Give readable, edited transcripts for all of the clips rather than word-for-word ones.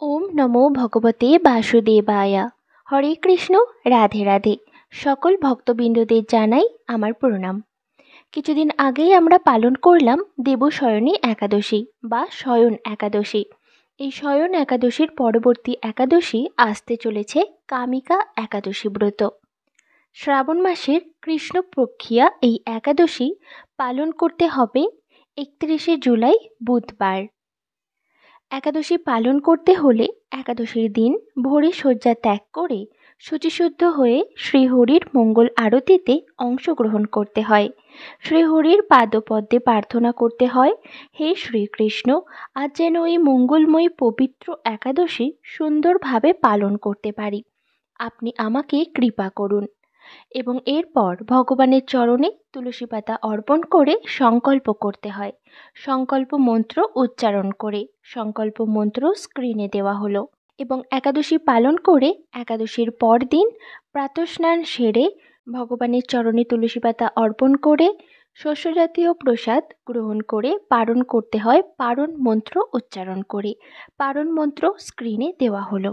ওম নমো ভগবতে বাসুদেবায়। হরে কৃষ্ণ, রাধে রাধে। সকল ভক্তবৃন্দদের জানাই আমার প্রণাম। কিছুদিন আগেই আমরা পালন করলাম দেবশয়নী একাদশী বা শয়ন একাদশী। এই শয়ন একাদশীর পরবর্তী একাদশী আসতে চলেছে কামিকা একাদশী ব্রত। শ্রাবণ মাসের কৃষ্ণপক্ষিয়া এই একাদশী পালন করতে হবে 31শে জুলাই বুধবার। একাদশী পালন করতে হলে একাদশীর দিন ভোরে শয্যা ত্যাগ করে শুচিশুদ্ধ হয়ে শ্রীহরির মঙ্গল আরতিতে অংশগ্রহণ করতে হয়। শ্রীহরির পাদপদ্মে প্রার্থনা করতে হয়, হে শ্রীকৃষ্ণ, আজ যেন এই মঙ্গলময়ী পবিত্র একাদশী সুন্দরভাবে পালন করতে পারি, আপনি আমাকে কৃপা করুন। এবং এরপর ভগবানের চরণে তুলসী পাতা অর্পণ করে সংকল্প করতে হয়। সংকল্প মন্ত্র উচ্চারণ করে সংকল্প মন্ত্র স্ক্রিনে দেওয়া হলো। এবং একাদশী পালন করে একাদশীর পরদিন প্রাতঃস্নান সেরে ভগবানের চরণে তুলসী পাতা অর্পণ করে শস্যজাতীয় প্রসাদ গ্রহণ করে পারণ করতে হয় পারণ মন্ত্র উচ্চারণ করে। পারণ মন্ত্র স্ক্রিনে দেওয়া হলো।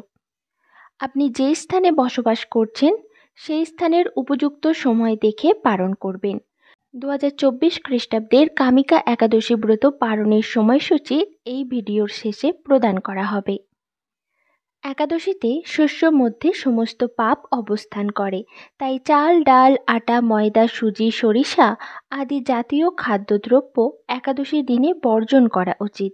আপনি যে স্থানে বসবাস করছেন সেই স্থানের উপযুক্ত সময় দেখে পালন করবেন। 2024 খ্রিস্টাব্দের কামিকা একাদশী ব্রত পালনের সময়সূচি এই ভিডিওর শেষে প্রদান করা হবে। একাদশীতে শস্যর মধ্যে সমস্ত পাপ অবস্থান করে, তাই চাল, ডাল, আটা, ময়দা, সুজি, সরিষা আদি জাতীয় খাদ্যদ্রব্য একাদশীর দিনে বর্জন করা উচিত।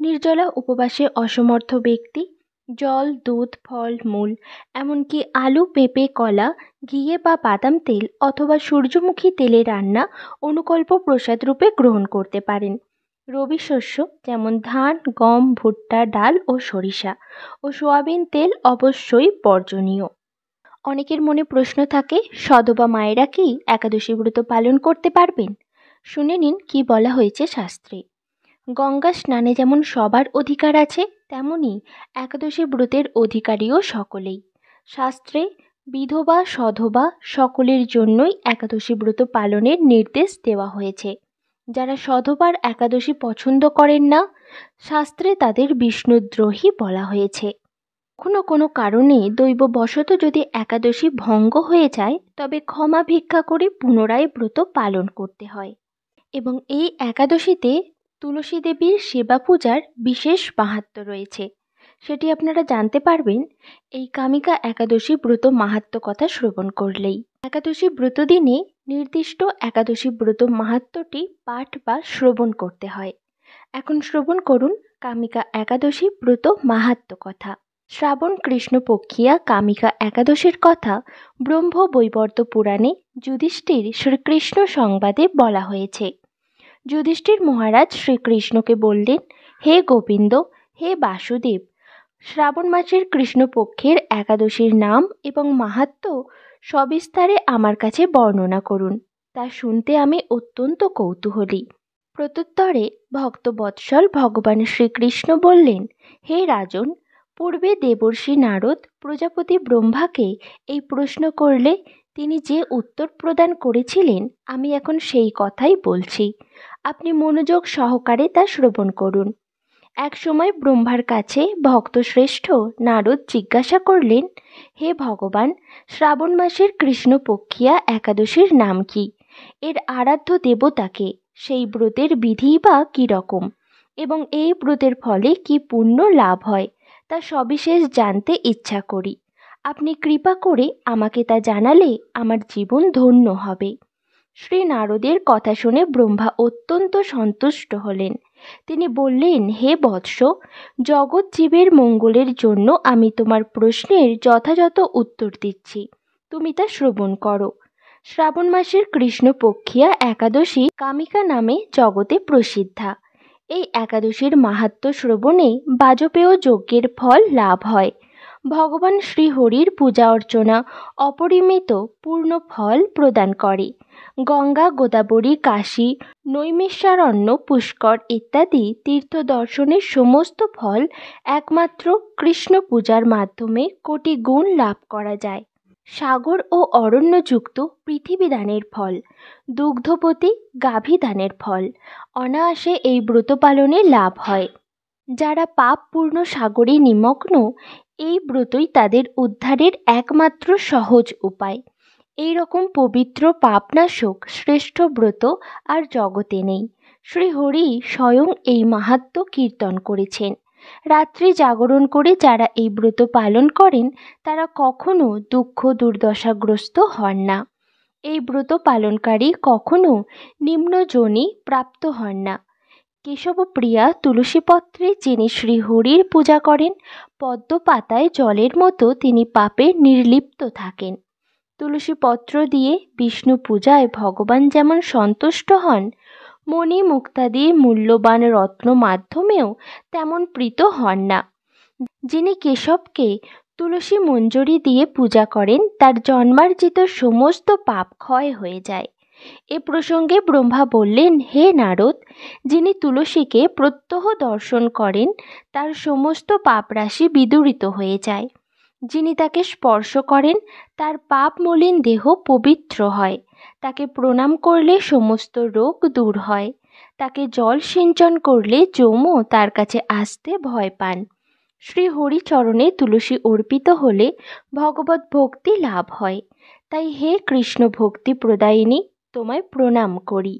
নির্জলা উপবাসে অসমর্থ ব্যক্তি জল, দুধ, ফল, মূল, এমনকি আলু, পেঁপে, কলা, ঘিয়ে বা বাদাম তেল অথবা সূর্যমুখী তেলে রান্না অনুকল্প প্রসাদ রূপে গ্রহণ করতে পারেন। রবি শস্য যেমন ধান, গম, ভুট্টা, ডাল ও সরিষা ও সোয়াবিন তেল অবশ্যই বর্জনীয়। অনেকের মনে প্রশ্ন থাকে, সধবা মায়েরা কি একাদশী ব্রত পালন করতে পারবেন? শুনে নিন কি বলা হয়েছে শাস্ত্রে। গঙ্গা স্নানে যেমন সবার অধিকার আছে, তেমনি একাদশী ব্রতের অধিকারীও সকলেই। শাস্ত্রে বিধবা সধবা সকলের জন্যই একাদশী ব্রত পালনের নির্দেশ দেওয়া হয়েছে। যারা সধবার একাদশী পছন্দ করেন না, শাস্ত্রে তাদের বিষ্ণুদ্রোহী বলা হয়েছে। কোনো কারণে দৈববশত যদি একাদশী ভঙ্গ হয়ে যায়, তবে ক্ষমা ভিক্ষা করে পুনরায় ব্রত পালন করতে হয়। এবং এই একাদশীতে তুলসী দেবীর সেবা পূজার বিশেষ মাহাত্ম্য রয়েছে, সেটি আপনারা জানতে পারবেন এই কামিকা একাদশী ব্রত মাহাত্ম্য কথা শ্রবণ করলেই। একাদশী ব্রত দিনে নির্দিষ্ট একাদশী ব্রত মাহাত্ম্যটি পাঠ বা শ্রবণ করতে হয়। এখন শ্রবণ করুন কামিকা একাদশী ব্রত মাহাত্ম্য কথা। শ্রাবণ কৃষ্ণপক্ষিয়া কামিকা একাদশীর কথা ব্রহ্ম বৈবর্ত পুরাণে যুধিষ্ঠির শ্রীকৃষ্ণ সংবাদে বলা হয়েছে। যুধিষ্ঠির মহারাজ শ্রীকৃষ্ণকে বললেন, হে গোবিন্দ, হে বাসুদেব, শ্রাবণ মাসের কৃষ্ণপক্ষের একাদশীর নাম এবং মাহাত্ম্য সবিস্তারে আমার কাছে বর্ণনা করুন, তা শুনতে আমি অত্যন্ত কৌতূহলী। প্রত্যুত্তরে ভক্তবৎসল ভগবান শ্রীকৃষ্ণ বললেন, হে রাজন, পূর্বে দেবর্ষি নারদ প্রজাপতি ব্রহ্মাকে এই প্রশ্ন করলে তিনি যে উত্তর প্রদান করেছিলেন, আমি এখন সেই কথাই বলছি। আপনি মনোযোগ সহকারে তা শ্রবণ করুন। এক সময় ব্রহ্মার কাছে ভক্তশ্রেষ্ঠ নারদ জিজ্ঞাসা করলেন, হে ভগবান, শ্রাবণ মাসের কৃষ্ণপক্ষিয়া একাদশীর নাম কি? এর আরাধ্য দেবতাকে? সেই ব্রতের বিধি বা কী রকম? এবং এই ব্রতের ফলে কি পুণ্য লাভ হয়, তা সবিশেষ জানতে ইচ্ছা করি। আপনি কৃপা করে আমাকে তা জানালে আমার জীবন ধন্য হবে। শ্রী নারদের কথা শুনে ব্রহ্মা অত্যন্ত সন্তুষ্ট হলেন। তিনি বললেন, হে বৎস, জগৎ জীবের মঙ্গলের জন্য আমি তোমার প্রশ্নের যথাযথ উত্তর দিচ্ছি, তুমি তা শ্রবণ করো। শ্রাবণ মাসের কৃষ্ণপক্ষিয়া একাদশী কামিকা নামে জগতে প্রসিদ্ধা। এই একাদশীর মাহাত্ম্য শ্রবণে বাজপেয় যজ্ঞের ফল লাভ হয়। ভগবান শ্রীহরির পূজা অর্চনা অপরিমিত পূর্ণ ফল প্রদান করে। গঙ্গা, গোদাবরী, কাশী, নৈমিষারণ্য, পুষ্কর ইত্যাদি তীর্থ দর্শনের সমস্ত ফল একমাত্র কৃষ্ণ পূজার মাধ্যমে কোটি গুণ লাভ করা যায়। সাগর ও অরণ্যযুক্ত পৃথিবী দানের ফল, দুগ্ধবতী গাভী দানের ফল অনায়াসে এই ব্রত পালনে লাভ হয়। যারা পাপপূর্ণ সাগরে নিমগ্ন, এই ব্রতই তাদের উদ্ধারের একমাত্র সহজ উপায়। এই রকম পবিত্র পাপনাশক শ্রেষ্ঠ ব্রত আর জগতে নেই। শ্রীহরি স্বয়ং এই মাহাত্ম্য কীর্তন করেছেন। রাত্রি জাগরণ করে যারা এই ব্রত পালন করেন তারা কখনো দুঃখ দুর্দশাগ্রস্ত হন না। এই ব্রত পালনকারী কখনো নিম্ন যোনি প্রাপ্ত হন না। কেশবপ্রিয়া তুলসীপত্রে যিনি শ্রীহরির পূজা করেন, পদ্ম পাতায় জলের মতো তিনি পাপে নির্লিপ্ত থাকেন। তুলসী পত্র দিয়ে বিষ্ণু পূজায় ভগবান যেমন সন্তুষ্ট হন, মণি মুক্তাদি মূল্যবান রত্ন মাধ্যমেও তেমন প্রীত হন না। যিনি কেশবকে তুলসী মঞ্জরি দিয়ে পূজা করেন তার জন্মার্জিত সমস্ত পাপ ক্ষয় হয়ে যায়। এ প্রসঙ্গে ব্রহ্মা বললেন, হে নারদ, যিনি তুলসীকে প্রত্যহ দর্শন করেন তার সমস্ত পাপরাশি বিদূরিত হয়ে যায়। যিনি তাকে স্পর্শ করেন তার পাপ মলিন দেহ পবিত্র হয়। তাকে প্রণাম করলে সমস্ত রোগ দূর হয়। তাকে জল সিঞ্চন করলে যমও তার কাছে আসতে ভয় পান। শ্রী হরিচরণে তুলসী অর্পিত হলে ভগবত ভক্তি লাভ হয়। তাই হে কৃষ্ণ ভক্তি প্রদায়িনী, তোমায় প্রণাম করি।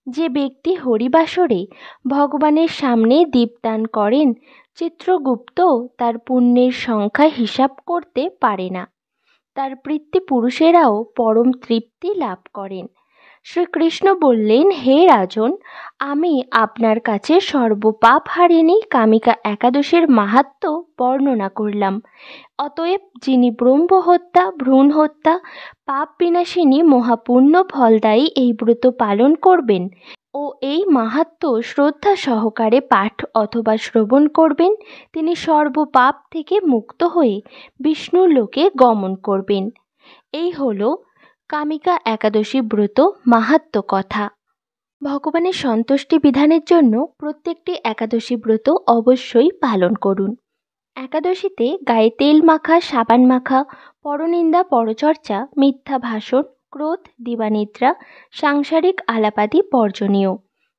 যে ব্যক্তি হরিবাসরে ভগবানের সামনে দীপদান করেন, চিত্রগুপ্ত তার পুণ্যের সংখ্যা হিসাব করতে পারে না। তার পিতৃপুরুষেরাও পরম তৃপ্তি লাভ করেন। শ্রীকৃষ্ণ বললেন, হে রাজন, আমি আপনার কাছে সর্বপাপ হারিণী কামিকা একাদশীর মাহাত্ম্য বর্ণনা করলাম। অতএব যিনি ব্রহ্ম হত্যা, ভ্রূণ হত্যা, পাপ বিনাশিনী মহাপুণ্য ফলদায়ী এই ব্রত পালন করবেন ও এই মাহাত্ম্য শ্রদ্ধা সহকারে পাঠ অথবা শ্রবণ করবেন, তিনি সর্বপাপ থেকে মুক্ত হয়ে বিষ্ণুর লোকে গমন করবেন। এই হল কামিকা একাদশী ব্রত মাহাত্ম্য কথা। ভগবানের সন্তুষ্টি বিধানের জন্য প্রত্যেকটি একাদশী ব্রত অবশ্যই পালন করুন। একাদশীতে গায়ে তেল মাখা, সাবান মাখা, পরনিন্দা, পরচর্চা, মিথ্যা ভাষণ, ক্রোধ, দিবানিদ্রা, সাংসারিক আলাপাদি বর্জনীয়।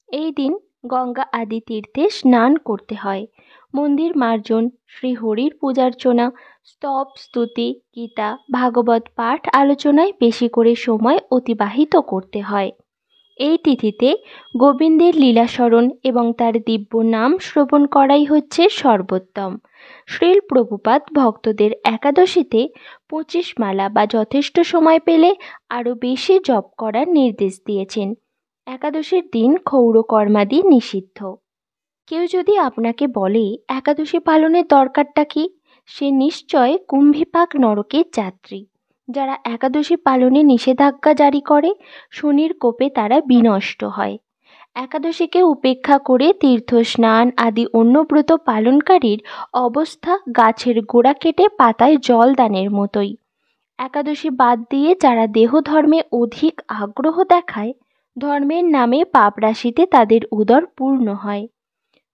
এই দিন গঙ্গা আদি তীর্থে স্নান করতে হয়। মন্দির মার্জন, শ্রীহরির পূজার্চনা, স্তব, স্তুতি, গীতা, ভাগবত পাঠ আলোচনায় বেশি করে সময় অতিবাহিত করতে হয়। এই তিথিতে গোবিন্দের লীলাস্মরণ এবং তার দিব্য নাম শ্রবণ করাই হচ্ছে সর্বোত্তম। শ্রীল প্রভুপাদ ভক্তদের একাদশীতে 25 মালা বা যথেষ্ট সময় পেলে আরও বেশি জপ করার নির্দেশ দিয়েছেন। একাদশীর দিন ক্ষৌর কর্মাদি নিষিদ্ধ। কেউ যদি আপনাকে বলে একাদশী পালনের দরকারটা কি, সে নিশ্চয় কুম্ভীপাক নরকের যাত্রী। যারা একাদশী পালনে নিষেধাজ্ঞা জারি করে, শনির কোপে তারা বিনষ্ট হয়। একাদশীকে উপেক্ষা করে তীর্থ স্নান আদি অন্য ব্রত পালনকারীর অবস্থা গাছের গোড়া কেটে পাতায় জল দানের মতোই। একাদশী বাদ দিয়ে যারা দেহ ধর্মে অধিক আগ্রহ দেখায়, ধর্মের নামে পাপ রাশিতে তাদের উদর পূর্ণ হয়।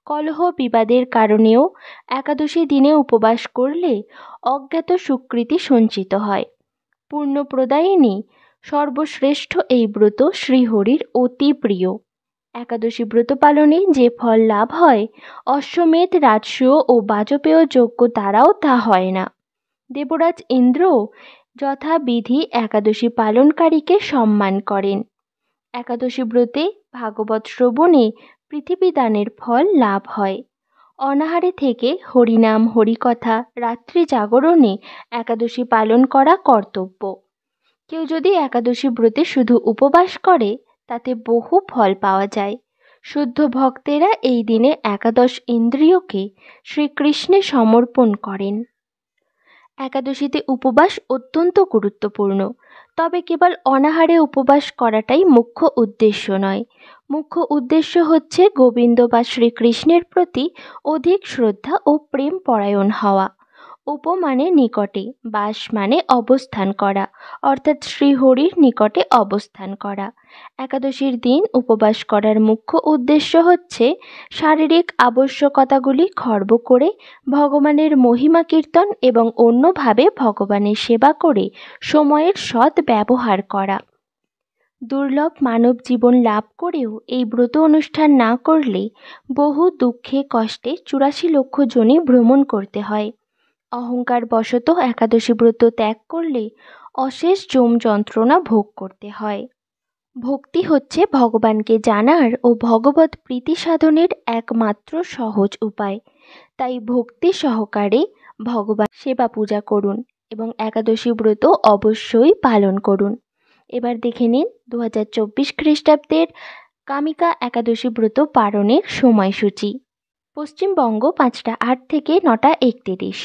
কলহ বিবাদের কারণেও একাদশী দিনে উপবাস করলে অজ্ঞাত সুকৃতি সঞ্চিত হয়। পূর্ণপ্রদায়িনী সর্বশ্রেষ্ঠ এই ব্রত শ্রীহরির অতি প্রিয়। একাদশী ব্রত পালনে যে ফল লাভ হয়, অশ্বমেধ, রাজসূয় ও বাজপেয় যজ্ঞ দ্বারাও তা হয় না। দেবরাজ ইন্দ্র যথাবিধি একাদশী পালনকারীকে সম্মান করেন। একাদশী ব্রতে ভাগবত শ্রবণে পৃথিবীদানের ফল লাভ হয়। অনাহারে থেকে হরিনাম, হরিকথা, রাত্রি জাগরণে একাদশী পালন করা কর্তব্য। কেউ যদি একাদশী ব্রতে শুধু উপবাস করে, তাতে বহু ফল পাওয়া যায়। শুদ্ধ ভক্তেরা এই দিনে একাদশ ইন্দ্রিয়কে শ্রীকৃষ্ণে সমর্পণ করেন। একাদশীতে উপবাস অত্যন্ত গুরুত্বপূর্ণ, তবে কেবল অনাহারে উপবাস করাটাই মুখ্য উদ্দেশ্য নয়। মুখ্য উদ্দেশ্য হচ্ছে গোবিন্দ বা শ্রীকৃষ্ণের প্রতি অধিক শ্রদ্ধা ও প্রেম পরায়ণ হওয়া। উপ মানে নিকটে, বাস মানে অবস্থান করা, অর্থাৎ শ্রীহরির নিকটে অবস্থান করা। একাদশীর দিন উপবাস করার মুখ্য উদ্দেশ্য হচ্ছে শারীরিক আবশ্যকতাগুলি খর্ব করে ভগবানের মহিমা কীর্তন এবং অন্যভাবে ভগবানের সেবা করে সময়ের সৎ ব্যবহার করা। দুর্লভ মানব জীবন লাভ করেও এই ব্রত অনুষ্ঠান না করলে বহু দুঃখে কষ্টে ৮৪ লক্ষ যোনি ভ্রমণ করতে হয়। অহংকার বশত একাদশী ব্রত ত্যাগ করলে অশেষ যম যন্ত্রণা ভোগ করতে হয়। ভক্তি হচ্ছে ভগবানকে জানার ও ভগবত প্রীতি সাধনের একমাত্র সহজ উপায়। তাই ভক্তি সহকারে ভগবান সেবা পূজা করুন এবং একাদশী ব্রত অবশ্যই পালন করুন। এবার দেখে নিন 2024 খ্রিস্টাব্দের কামিকা একাদশী ব্রত পালনের সময়সূচি। পশ্চিমবঙ্গ 5টা 8 থেকে 9টা 31,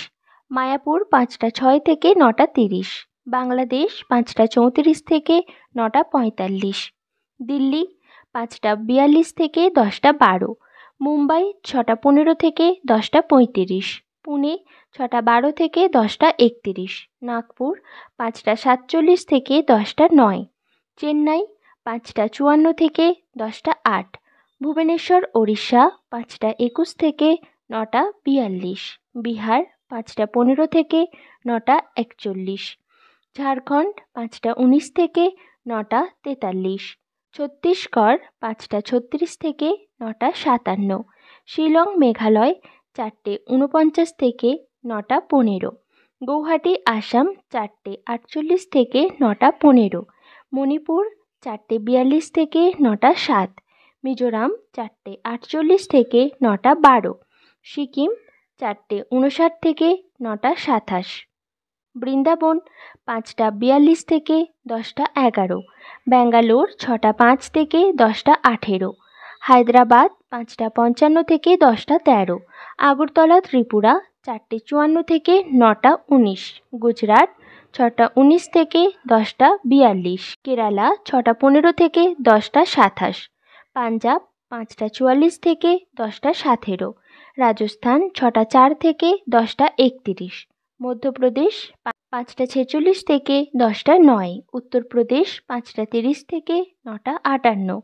মায়াপুর 5টা 6 থেকে 9টা 30, বাংলাদেশ 5টা 34 থেকে 9টা 45, দিল্লি 5টা 42 থেকে 10টা 12, মুম্বাই 6টা 15 থেকে 10টা 35, পুনে 6টা 12 থেকে 10টা 31, নাগপুর 5টা 47 থেকে 10টা 9, চেন্নাই 5টা 54 থেকে 10টা 8, ভুবনেশ্বর ওড়িশা 5টা 21 থেকে 9টা 42, বিহার 5টা 15 থেকে 9টা 41, ঝাড়খণ্ড 5টা 19 থেকে 9টা 43, ছত্তিশগড় 5টা 36 থেকে 9টা 57, শিলং মেঘালয় 4টে 49 থেকে 9টা 15, গৌহাটি আসাম 4টে 48 থেকে 9টা 15, মণিপুর 4টে 42 থেকে 9টা 7, মিজোরাম 4টে 48 থেকে 9টা 12, সিকিম 4টে 59 থেকে 9টা 27, বৃন্দাবন 5টা 42 থেকে 10টা 11, ব্যাঙ্গালোর 6টা 5 থেকে 10টা 18, হায়দ্রাবাদ 5টা 55 থেকে 10টা 13, আগরতলা ত্রিপুরা 4টে 54 থেকে 9টা 19, গুজরাট 6টা 19 থেকে 10টা 42, কেরালা 6টা 15 থেকে 10টা 27, পাঞ্জাব 5টা 44 থেকে 10টা 17, রাজস্থান 6টা 4 থেকে 10টা 31, মধ্যপ্রদেশ 5টা 46 থেকে 10টা 9, উত্তরপ্রদেশ 5টা 30 থেকে 9টা 58,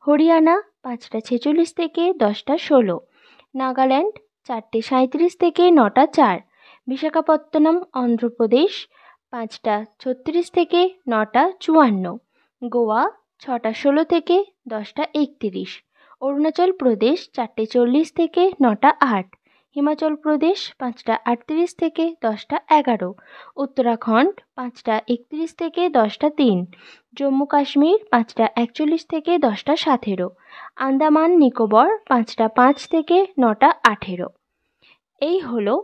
হরিয়ানা 5টা 46 থেকে 10টা 16, নাগাল্যান্ড 4টে 37 থেকে 9টা 4, বিশাখাপত্তনম অন্ধ্রপ্রদেশ 5টা 36 থেকে 9টা 54, গোয়া 6টা 16 থেকে 10টা 31, অরুণাচল প্রদেশ 4টে 40 থেকে 9টা 8, হিমাচল প্রদেশ 5টা 38 থেকে 10টা 11, উত্তরাখণ্ড 5টা 31 থেকে 10টা 3, জম্মু কাশ্মীর 5টা 41 থেকে 10টা 17, আন্দামান নিকোবর 5টা 5 থেকে 9টা 18। এই হলো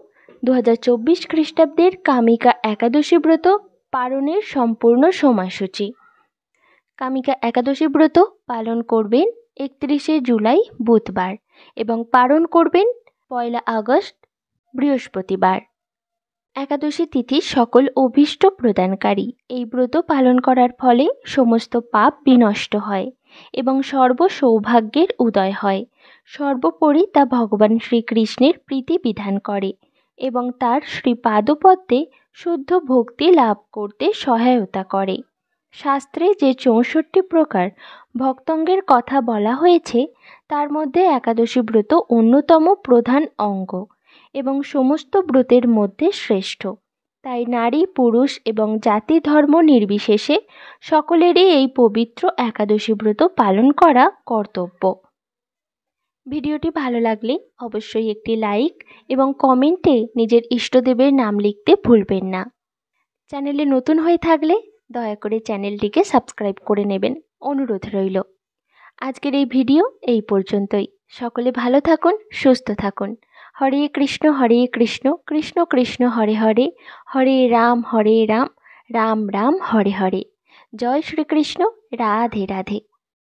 2024 খ্রিস্টাব্দের কামিকা একাদশী ব্রত পালনের সম্পূর্ণ সময়সূচি। কামিকা একাদশী ব্রত পালন করবেন 31শে জুলাই বুধবার এবং পালন করবেন 1 আগস্ট বৃহস্পতিবার। একাদশী তিথি সকল অভীষ্ট প্রদানকারী। এই ব্রত পালন করার ফলে সমস্ত পাপ বিনষ্ট হয় এবং সর্ব সৌভাগ্যের উদয় হয়। সর্বোপরি তা ভগবান শ্রীকৃষ্ণের প্রীতি বিধান করে এবং তার শ্রীপাদপদ্মে শুদ্ধ ভক্তি লাভ করতে সহায়তা করে। শাস্ত্রে যে 64 প্রকার ভক্তঙ্গের কথা বলা হয়েছে তার মধ্যে একাদশী ব্রত অন্যতম প্রধান অঙ্গ এবং সমস্ত ব্রতের মধ্যে শ্রেষ্ঠ। তাই নারী পুরুষ এবং জাতি ধর্ম নির্বিশেষে সকলেরই এই পবিত্র একাদশী ব্রত পালন করা কর্তব্য। ভিডিওটি ভালো লাগলে অবশ্যই একটি লাইক এবং কমেন্টে নিজের ইষ্টদেবের নাম লিখতে ভুলবেন না। চ্যানেলে নতুন হয়ে থাকলে দয়া করে চ্যানেলটিকে সাবস্ক্রাইব করে নেবেন, অনুরোধ রইল। আজকের এই ভিডিও এই পর্যন্তই। সকলে ভালো থাকুন, সুস্থ থাকুন। হরে কৃষ্ণ কৃষ্ণ কৃষ্ণ হরে হরে, হরে রাম রাম রাম হরে হরে। জয় শ্রীকৃষ্ণ। রাধে রাধে।